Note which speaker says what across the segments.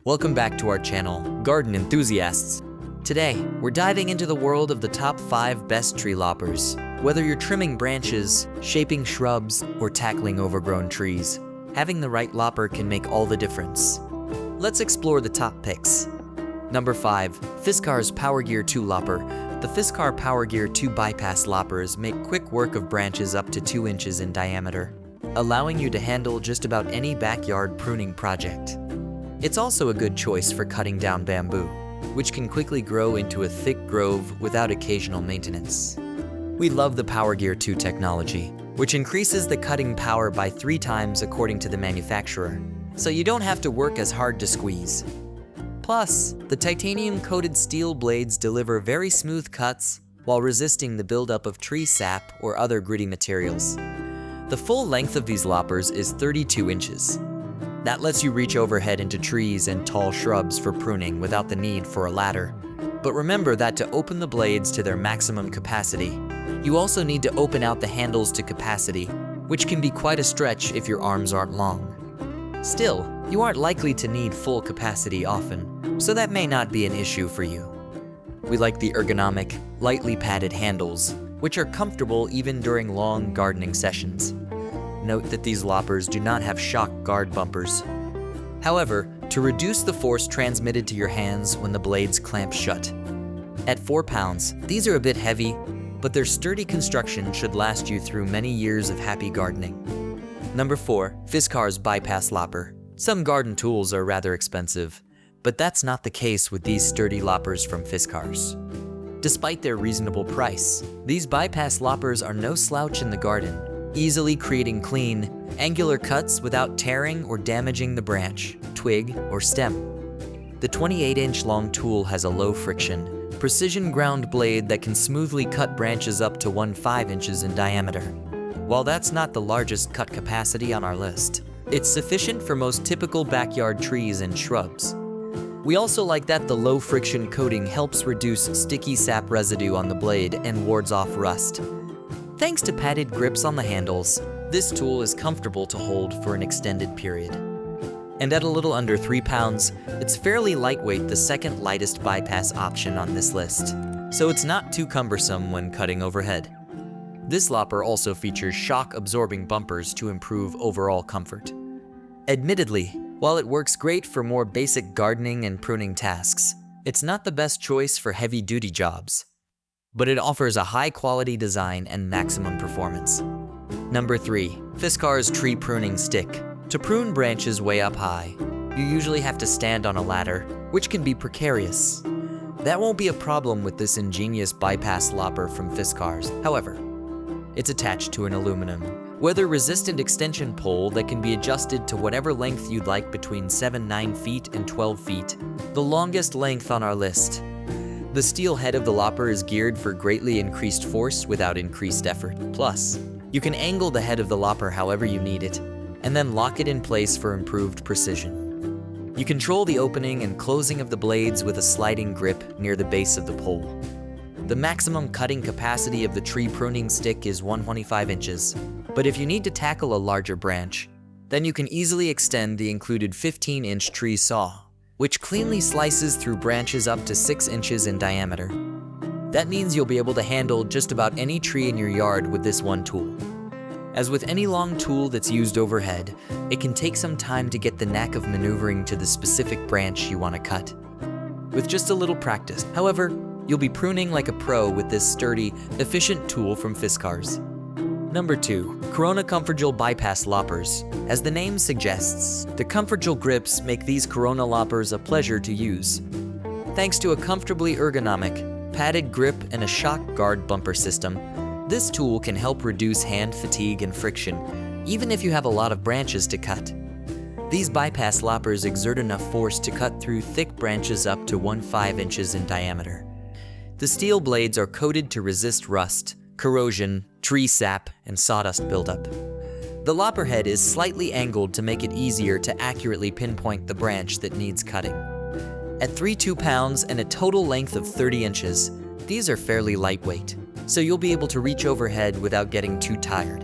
Speaker 1: Welcome back to our channel, Garden Enthusiasts. Today, we're diving into the world of the top 5 best tree loppers. Whether you're trimming branches, shaping shrubs, or tackling overgrown trees, having the right lopper can make all the difference. Let's explore the top picks. Number 5, Fiskars Power Gear 2 Lopper. The Fiskars Power Gear 2 bypass loppers make quick work of branches up to 2 inches in diameter, allowing you to handle just about any backyard pruning project. It's also a good choice for cutting down bamboo, which can quickly grow into a thick grove without occasional maintenance. We love the Power Gear 2 technology, which increases the cutting power by 3 times according to the manufacturer, so you don't have to work as hard to squeeze. Plus, the titanium-coated steel blades deliver very smooth cuts while resisting the buildup of tree sap or other gritty materials. The full length of these loppers is 32 inches. That lets you reach overhead into trees and tall shrubs for pruning without the need for a ladder. But remember that to open the blades to their maximum capacity, you also need to open out the handles to capacity, which can be quite a stretch if your arms aren't long. Still, you aren't likely to need full capacity often, so that may not be an issue for you. We like the ergonomic, lightly padded handles, which are comfortable even during long gardening sessions. Note that these loppers do not have shock guard bumpers. However, to reduce the force transmitted to your hands when the blades clamp shut. At 4 pounds, these are a bit heavy, but their sturdy construction should last you through many years of happy gardening. Number 4, Fiskars Bypass Lopper. Some garden tools are rather expensive, but that's not the case with these sturdy loppers from Fiskars. Despite their reasonable price, these bypass loppers are no slouch in the garden, easily creating clean, angular cuts without tearing or damaging the branch, twig, or stem. The 28-inch long tool has a low-friction, precision ground blade that can smoothly cut branches up to 5 inches in diameter. While that's not the largest cut capacity on our list, it's sufficient for most typical backyard trees and shrubs. We also like that the low-friction coating helps reduce sticky sap residue on the blade and wards off rust. Thanks to padded grips on the handles, this tool is comfortable to hold for an extended period. And at a little under 3 pounds, it's fairly lightweight, the second lightest bypass option on this list, so it's not too cumbersome when cutting overhead. This lopper also features shock-absorbing bumpers to improve overall comfort. Admittedly, while it works great for more basic gardening and pruning tasks, it's not the best choice for heavy-duty jobs. But it offers a high-quality design and maximum performance. Number 3, Fiskars Tree Pruning Stick. To prune branches way up high, you usually have to stand on a ladder, which can be precarious. That won't be a problem with this ingenious bypass lopper from Fiskars. However, it's attached to an aluminum, weather-resistant extension pole that can be adjusted to whatever length you'd like between 9 feet and 12 feet, the longest length on our list. The steel head of the lopper is geared for greatly increased force without increased effort. Plus, you can angle the head of the lopper however you need it, and then lock it in place for improved precision. You control the opening and closing of the blades with a sliding grip near the base of the pole. The maximum cutting capacity of the tree pruning stick is 125 inches, but if you need to tackle a larger branch, then you can easily extend the included 15-inch tree saw, which cleanly slices through branches up to 6 inches in diameter. That means you'll be able to handle just about any tree in your yard with this one tool. As with any long tool that's used overhead, it can take some time to get the knack of maneuvering to the specific branch you want to cut. With just a little practice, however, you'll be pruning like a pro with this sturdy, efficient tool from Fiskars. Number 2, Corona ComfortGEL Bypass Loppers. As the name suggests, the ComfortGEL grips make these Corona loppers a pleasure to use. Thanks to a comfortably ergonomic, padded grip and a shock guard bumper system, this tool can help reduce hand fatigue and friction, even if you have a lot of branches to cut. These bypass loppers exert enough force to cut through thick branches up to 15 inches in diameter. The steel blades are coated to resist rust, corrosion, tree sap, and sawdust buildup. The lopper head is slightly angled to make it easier to accurately pinpoint the branch that needs cutting. At 2 pounds and a total length of 30 inches, these are fairly lightweight, so you'll be able to reach overhead without getting too tired.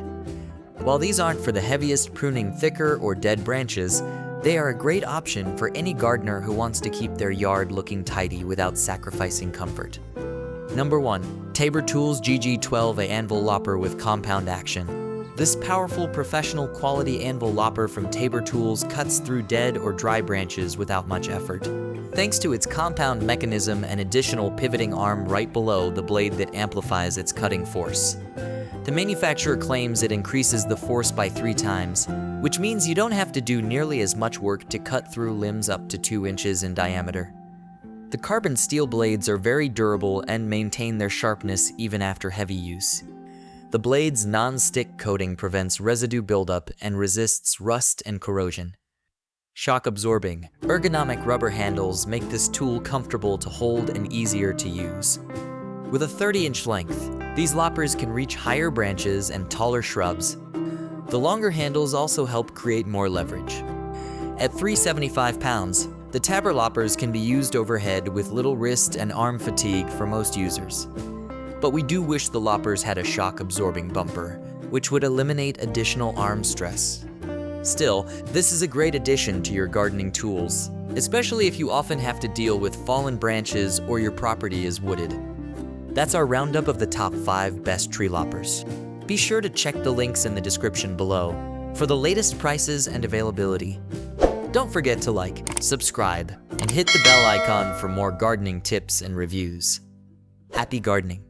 Speaker 1: While these aren't for the heaviest pruning thicker or dead branches, They are a great option for any gardener who wants to keep their yard looking tidy without sacrificing comfort. Number 1. Tabor Tools GG12A Anvil Lopper with compound action. This powerful professional quality anvil lopper from Tabor Tools cuts through dead or dry branches without much effort. Thanks to its compound mechanism and additional pivoting arm right below the blade that amplifies its cutting force. The manufacturer claims it increases the force by 3 times, which means you don't have to do nearly as much work to cut through limbs up to 2 inches in diameter. The carbon steel blades are very durable and maintain their sharpness even after heavy use. The blade's non-stick coating prevents residue buildup and resists rust and corrosion. Shock-absorbing, ergonomic rubber handles make this tool comfortable to hold and easier to use. With a 30-inch length, these loppers can reach higher branches and taller shrubs. The longer handles also help create more leverage. At 375 pounds, the Tabor loppers can be used overhead with little wrist and arm fatigue for most users. But we do wish the loppers had a shock-absorbing bumper, which would eliminate additional arm stress. Still, this is a great addition to your gardening tools, especially if you often have to deal with fallen branches or your property is wooded. That's our roundup of the top 5 best tree loppers. Be sure to check the links in the description below for the latest prices and availability. Don't forget to like, subscribe, and hit the bell icon for more gardening tips and reviews. Happy gardening!